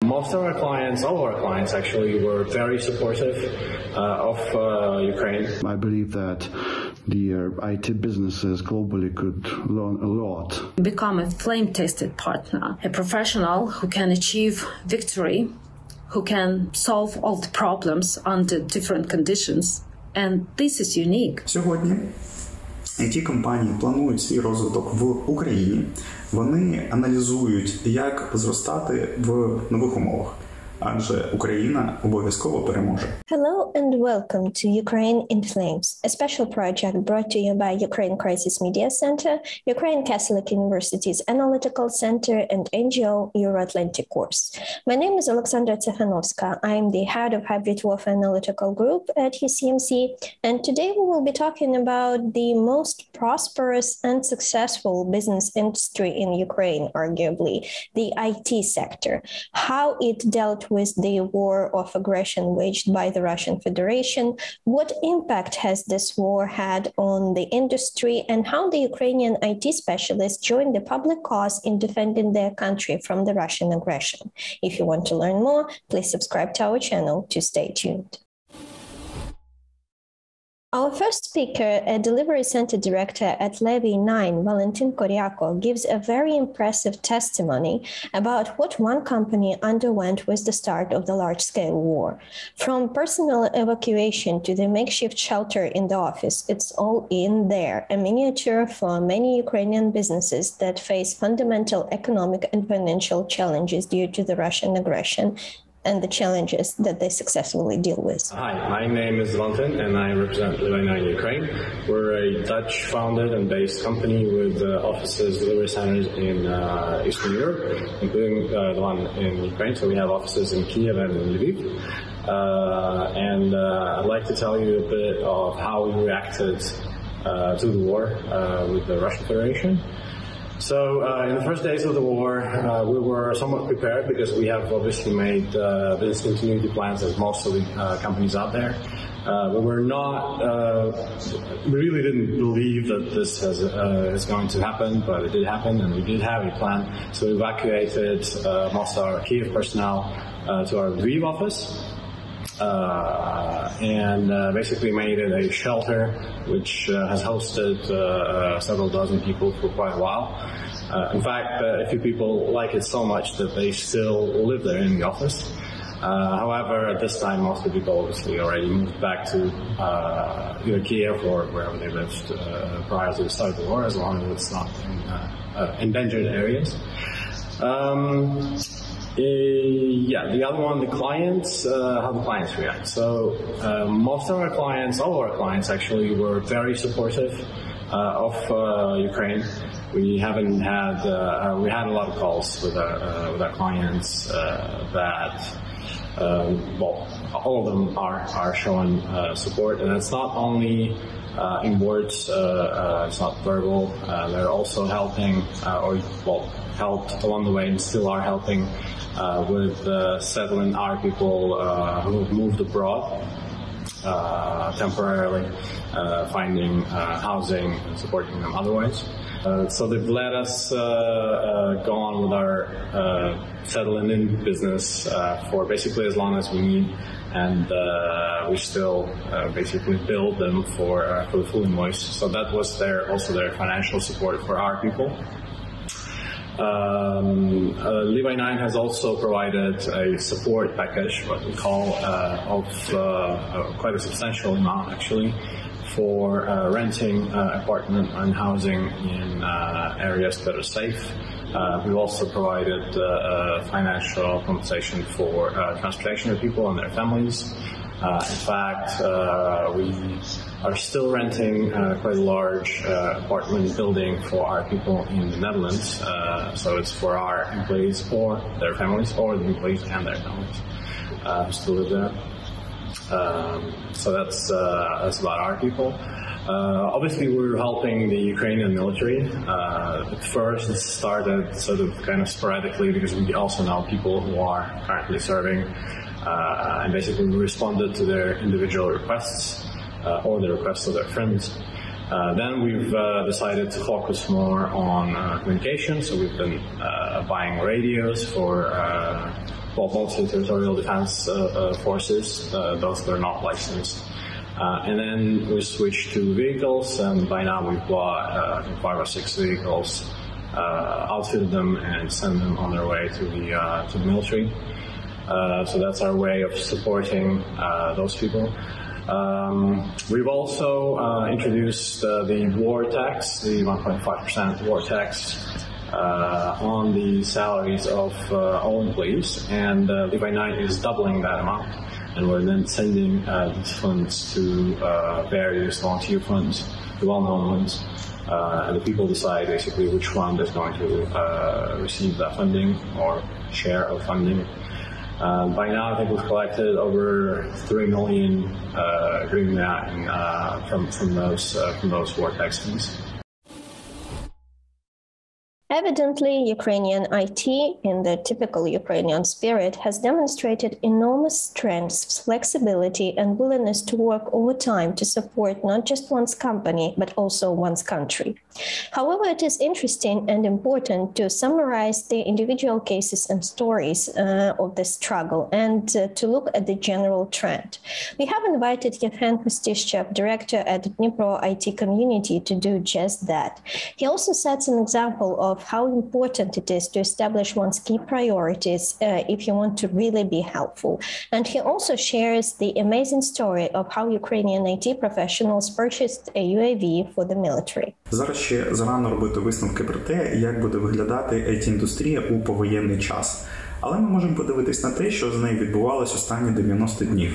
Most of our clients, all of our clients actually, were very supportive of Ukraine. I believe that the IT businesses globally could learn a lot. Become a flame-tested partner, a professional who can achieve victory, who can solve all the problems under different conditions. And this is unique. Сьогодні IT-компанії планують свій розвиток в Україні. Вони аналізують, як зростати в нових умовах. Адже Україна обов'язково переможе. Hello and welcome to Ukraine in Flames, a special project brought to you by Ukraine Crisis Media Center, Ukraine Catholic University's Analytical Center, and NGO Euro-Atlantic Course. My name is Alexandra Tsikhanovska. I am the head of Hybrid Warfare Analytical Group at UCMC, and today we will be talking about the most prosperous and successful business industry in Ukraine, arguably, the IT sector, how it dealt with the war of aggression waged by the Russian Federation, what impact has this war had on the industry, and how the Ukrainian IT specialists joined the public cause in defending their country from the Russian aggression. If you want to learn more, please subscribe to our channel to stay tuned. Our first speaker, a delivery center director at Levy 9, Valentyn Koriako, gives a very impressive testimony about what one company underwent with the start of the large-scale war. From personal evacuation to the makeshift shelter in the office, it's all in there, a miniature for many Ukrainian businesses that face fundamental economic and financial challenges due to the Russian aggression and the challenges that they successfully deal with. Hi, my name is Valentyn and I represent Valentyn Ukraine. We're a Dutch-founded and based company with offices, delivery centers in Eastern Europe, including the one in Ukraine. So we have offices in Kiev and in Lviv. I'd like to tell you a bit of how we reacted to the war with the Russian Federation. So in the first days of the war, we were somewhat prepared because we have obviously made business continuity plans as most of the companies out there. We were not, we really didn't believe that this is going to happen, but it did happen and we did have a plan. So we evacuated most of our Kiev personnel to our Lviv office. Basically made it a shelter which has hosted several dozen people for quite a while. In fact, a few people like it so much that they still live there in the office. However, at this time, most of the people obviously already moved back to either Kiev or wherever they lived prior to the start of the war, as long as it's not in endangered areas. The other one, the clients, how the clients react. So most of our clients, all of our clients actually, were very supportive of Ukraine. We haven't had, we had a lot of calls with our clients that, all of them are showing support, and it's not only in words, it's not verbal. They're also helping, helped along the way and still are helping with settling our people who've moved abroad temporarily, finding housing and supporting them otherwise. So they've let us go on with our settling in business for basically as long as we need, and we still basically bill them for the full invoice. So that was also their financial support for our people. Levy 9 has also provided a support package, what we call, of quite a substantial amount actually, for renting apartment and housing in areas that are safe. We've also provided financial compensation for transportation of people and their families. In fact, we are still renting quite a large apartment building for our people in the Netherlands. So it's for our employees or their families, or the employees and their families who still live there. So that's about our people. Obviously, we're helping the Ukrainian military. At first, it started sort of kind of sporadically because we also know people who are currently serving, and basically we responded to their individual requests or the requests of their friends. Then we've decided to focus more on communication, so we've been buying radios for multi-territorial defense forces, those that are not licensed. And then we switched to vehicles, and by now we've bought 5 or 6 vehicles, outfitted them, and sent them on their way to the military. So that's our way of supporting those people. We've also introduced the war tax, the 1.5% war tax, on the salaries of all employees, and Levy 9 is doubling that amount. And we're then sending these funds to various volunteer funds, the well-known ones, and the people decide basically which fund is going to receive that funding or share of funding. By now, I think we've collected over 3 million hryvnia from those war tax fees. Evidently, Ukrainian IT, in the typical Ukrainian spirit, has demonstrated enormous strength, flexibility, and willingness to work overtime to support not just one's company, but also one's country. However, it is interesting and important to summarize the individual cases and stories of the struggle and to look at the general trend. We have invited Yevhen Kostishchev, director at Dnipro IT Community, to do just that. He also sets an example of how important it is to establish one's key priorities if you want to really be helpful. And he also shares the amazing story of how Ukrainian IT professionals purchased a UAV for the military. Зараз ще зарано робити висновки про те, як буде виглядати IT-індустрія у повоєнний час. Але ми можемо подивитись на те, що з нею відбувалось останні 90 днів.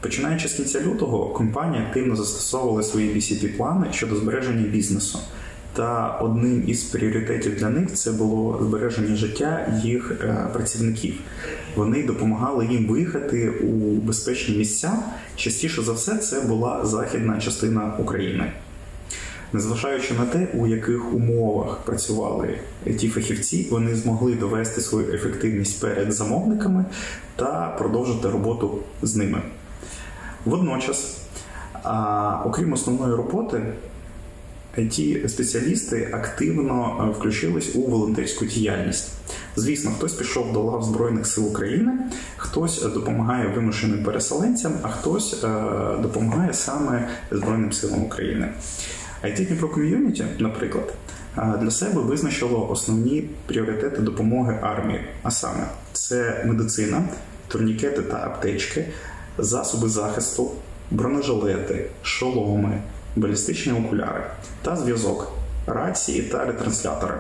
Починаючи з кінця лютого, компанії активно застосовували свої BCP-плани щодо збереження бізнесу. Та одним із пріоритетів для них це було збереження життя їх працівників. Вони допомагали їм виїхати у безпечні місця. Частіше за все, це була західна частина України. Незважаючи на те, у яких умовах працювали ті фахівці, вони змогли довести свою ефективність перед замовниками та продовжити роботу з ними. Водночас, окрім основної роботи, IT-спеціалісти активно включились у волонтерську діяльність. Звісно, хтось пішов до лав Збройних сил України, хтось допомагає вимушеним переселенцям, а хтось допомагає саме Збройним силам України. Dnipro Community, наприклад, для себе визначило основні пріоритети допомоги армії, а саме це медицина, турнікети та аптечки, засоби захисту, бронежилети, шоломи, балістичні окуляри та зв'язок, рації та ретранслятори.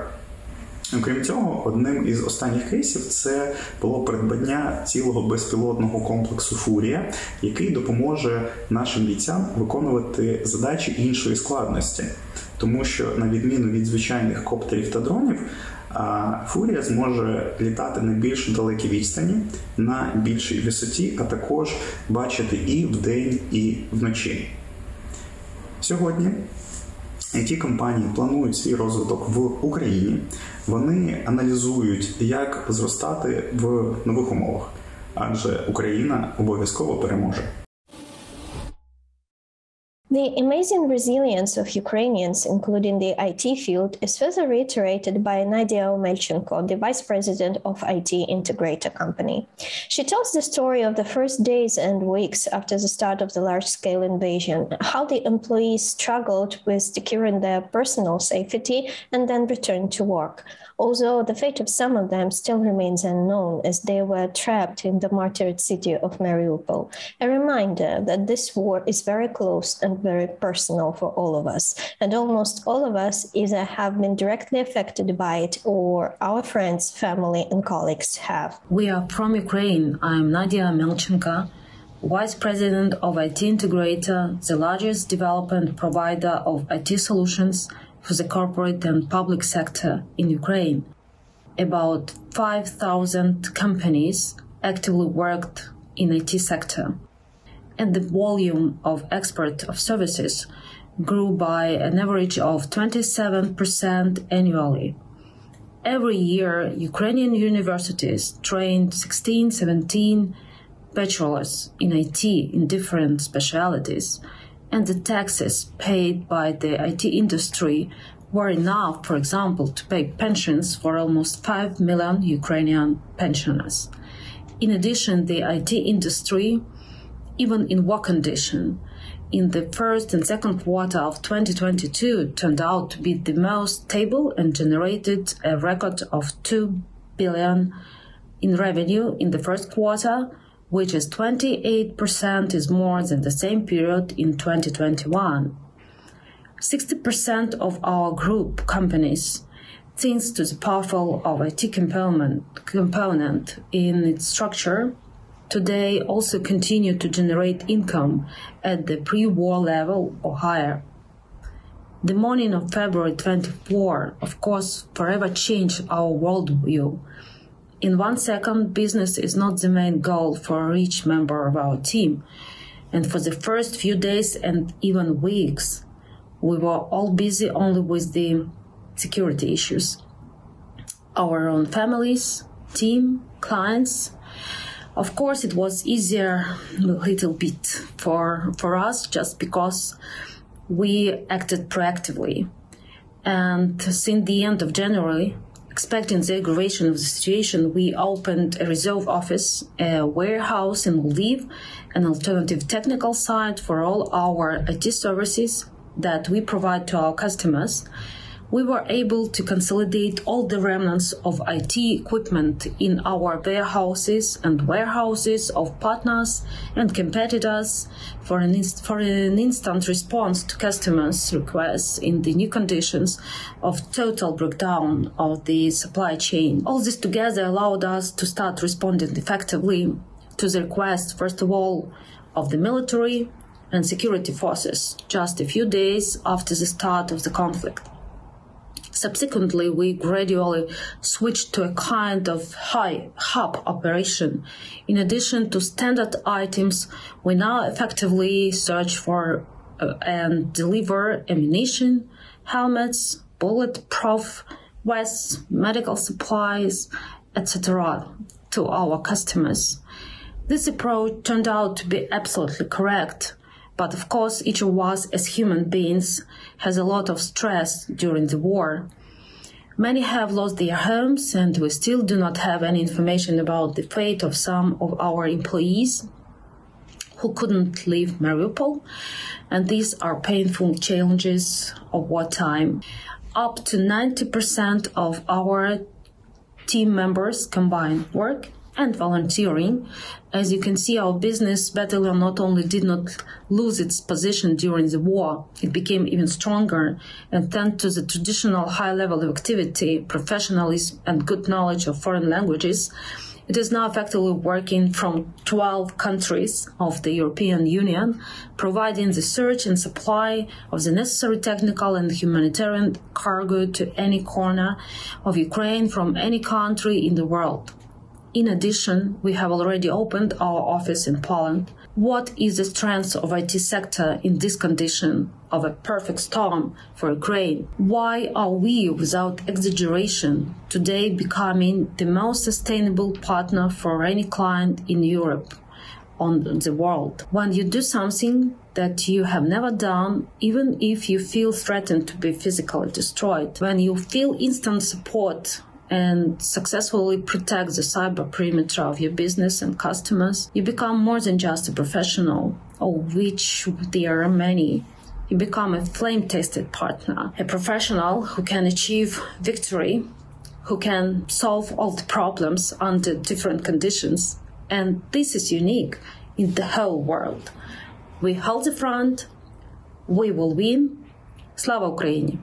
Окрім цього, одним із останніх кейсів це було придбання цілого безпілотного комплексу «Фурія», який допоможе нашим бійцям виконувати задачі іншої складності. Тому що, на відміну від звичайних коптерів та дронів, «Фурія» зможе літати на більш далекій відстані, на більшій висоті, а також бачити і вдень, і вночі. Сьогодні IT-компанії планують свій розвиток в Україні. Вони аналізують, як зростати в нових умовах, адже Україна обов'язково переможе. The amazing resilience of Ukrainians, including the IT field, is further reiterated by Nadia Omelchenko, the vice president of IT integrator company. She tells the story of the first days and weeks after the start of the large-scale invasion, how the employees struggled with securing their personal safety and then returned to work. Although the fate of some of them still remains unknown as they were trapped in the martyred city of Mariupol. A reminder that this war is very close and very personal for all of us, and almost all of us either have been directly affected by it or our friends, family, and colleagues have. We are from Ukraine. I'm Nadia Omelchenko, Vice President of IT Integrator, the largest development provider of IT solutions for the corporate and public sector in Ukraine. About 5,000 companies actively worked in IT sector, and the volume of export of services grew by an average of 27% annually. Every year, Ukrainian universities trained 16-17 bachelors in IT in different specialities, and the taxes paid by the IT industry were enough, for example, to pay pensions for almost 5 million Ukrainian pensioners. In addition, the IT industry, even in war condition, in the first and second quarter of 2022 turned out to be the most stable and generated a record of 2 billion in revenue in the first quarter, which is 28% is more than the same period in 2021. 60% of our group companies, thanks to the powerful of IT component in its structure, today also continue to generate income at the pre-war level or higher. The morning of February 24, of course, forever changed our worldview. In 1 second, business is not the main goal for each member of our team. And for the first few days and even weeks, we were all busy only with the security issues. Our own families, team, clients. Of course, it was easier a little bit for us just because we acted proactively. And since the end of January, expecting the aggravation of the situation, we opened a reserve office, a warehouse in Oleh, an alternative technical site for all our IT services that we provide to our customers. We were able to consolidate all the remnants of IT equipment in our warehouses and warehouses of partners and competitors for an instant response to customers' requests in the new conditions of total breakdown of the supply chain. All this together allowed us to start responding effectively to the requests, first of all, of the military and security forces, just a few days after the start of the conflict. Subsequently, we gradually switched to a kind of hub operation. In addition to standard items, we now effectively search for and deliver ammunition, helmets, bulletproof vests, medical supplies, etc. to our customers. This approach turned out to be absolutely correct. But of course, each of us as human beings has a lot of stress during the war. Many have lost their homes, and we still do not have any information about the fate of some of our employees who couldn't leave Mariupol. And these are painful challenges of wartime. Up to 90% of our team members combine work and volunteering. As you can see, our business battalion not only did not lose its position during the war, it became even stronger, and thanks to the traditional high level of activity, professionalism, and good knowledge of foreign languages, it is now effectively working from 12 countries of the European Union, providing the search and supply of the necessary technical and humanitarian cargo to any corner of Ukraine from any country in the world. In addition, we have already opened our office in Poland. What is the strength of IT sector in this condition of a perfect storm for Ukraine? Why are we, without exaggeration, today becoming the most sustainable partner for any client in Europe, on the world? When you do something that you have never done, even if you feel threatened to be physically destroyed, when you feel instant support and successfully protect the cyber perimeter of your business and customers, you become more than just a professional, of which there are many. You become a flame-tested partner, a professional who can achieve victory, who can solve all the problems under different conditions. And this is unique in the whole world. We hold the front, we will win. Slava Ukraini!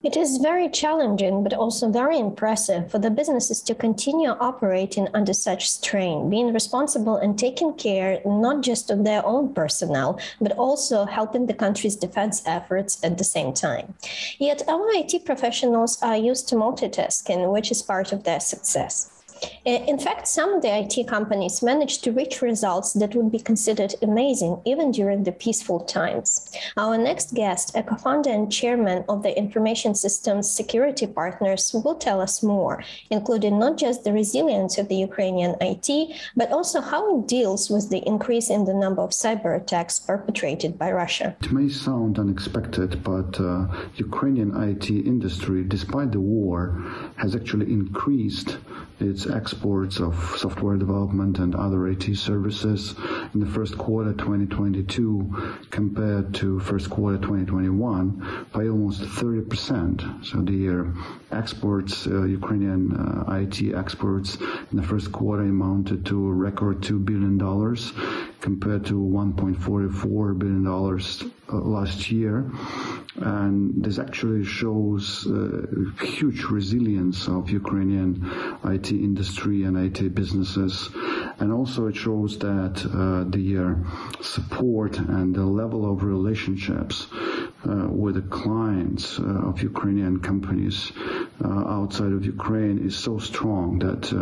It is very challenging, but also very impressive for the businesses to continue operating under such strain, being responsible and taking care not just of their own personnel, but also helping the country's defense efforts at the same time. Yet our IT professionals are used to multitasking, which is part of their success. In fact, some of the IT companies managed to reach results that would be considered amazing even during the peaceful times. Our next guest, a co-founder and chairman of the Information Systems Security Partners, will tell us more, including not just the resilience of the Ukrainian IT, but also how it deals with the increase in the number of cyber attacks perpetrated by Russia. It may sound unexpected, but Ukrainian IT industry, despite the war, has actually increased its exports of software development and other IT services in the first quarter 2022 compared to first quarter 2021 by almost 30%. So the exports, Ukrainian IT exports in the first quarter amounted to a record $2 billion compared to $1.44 billion last year. And this actually shows huge resilience of Ukrainian IT industry and IT businesses. And also it shows that the support and the level of relationships with the clients of Ukrainian companies outside of Ukraine is so strong that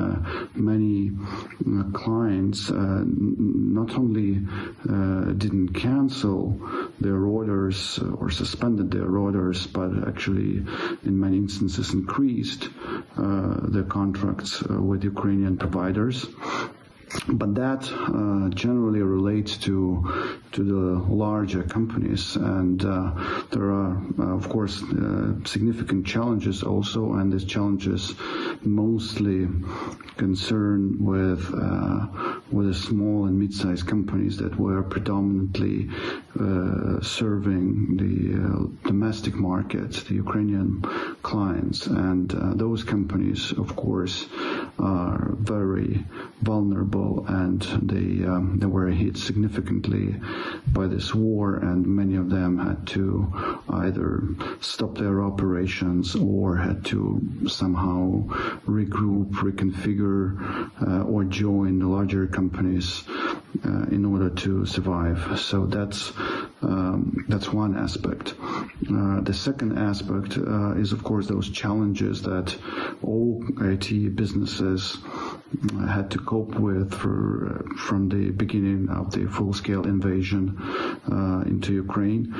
many clients not only didn't cancel their orders or suspended their orders, but actually in many instances increased their contracts with Ukrainian providers. But that generally relates to the larger companies, and there are, of course, significant challenges also, and these challenges mostly concern with the small and mid-sized companies that were predominantly serving the domestic market, the Ukrainian clients, and those companies, of course, are very vulnerable, and they were hit significantly by this war, and many of them had to either stop their operations or had to somehow regroup, reconfigure, or join the larger companies in order to survive. So that's one aspect. The second aspect is, of course, those challenges that all IT businesses had to cope with from the beginning of the full-scale invasion into Ukraine.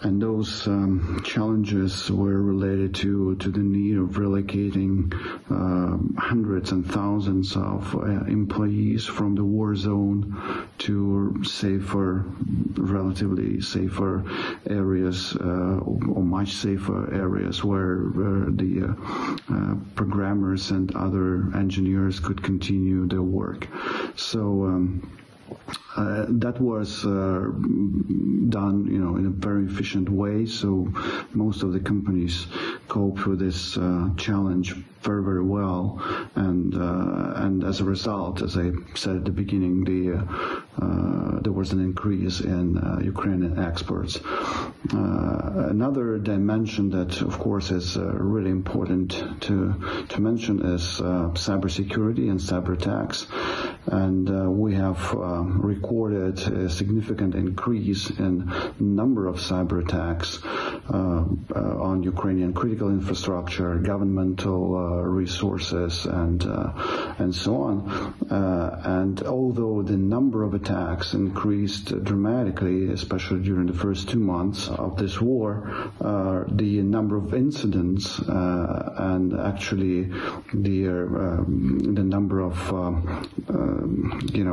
And those challenges were related to the need of relocating hundreds and thousands of employees from the war zone to relatively safer areas, or much safer areas where the programmers and other engineers could continue their work. So that was done, in a very efficient way. So most of the companies coped with this challenge very, very well, and as a result, as I said at the beginning, there was an increase in Ukrainian exports. Another dimension that, of course, is really important to mention is cybersecurity and cyber attacks, and we have recorded a significant increase in number of cyber attacks on Ukrainian critical infrastructure, governmental resources, and so on. And although the number of attacks increased dramatically, especially during the first 2 months of this war, the number of incidents and actually the number of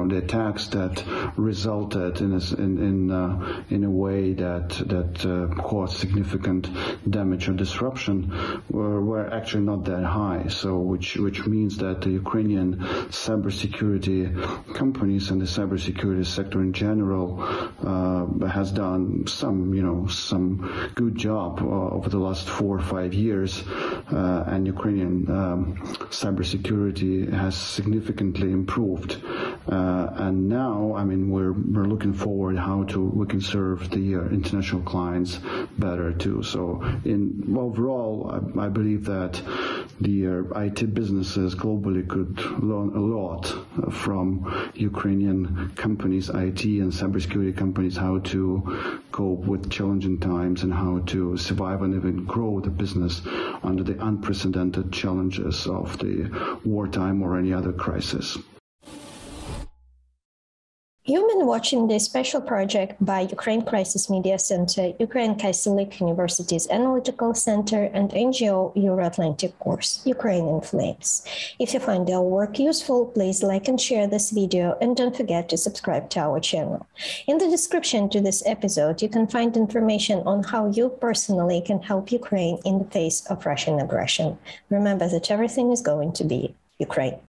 the attacks that resulted in a way that caused significant damage or disruption were actually not that high. So which means that the Ukrainian cybersecurity companies and the cybersecurity sector in general has done some good job over the last 4 or 5 years, and Ukrainian cybersecurity has significantly improved. And now we're looking forward how we can serve the international clients better too. So overall, I believe that the IT businesses globally could learn a lot from Ukrainian companies, IT and cybersecurity companies, how to cope with challenging times and how to survive and even grow the business under the unprecedented challenges of the wartime or any other crisis. You've been watching this special project by Ukraine Crisis Media Center, Ukraine Catholic University's Analytical Center, and NGO Euro-Atlantic course, Ukraine in Flames. If you find our work useful, please like and share this video, and don't forget to subscribe to our channel. In the description to this episode, you can find information on how you personally can help Ukraine in the face of Russian aggression. Remember that everything is going to be Ukraine.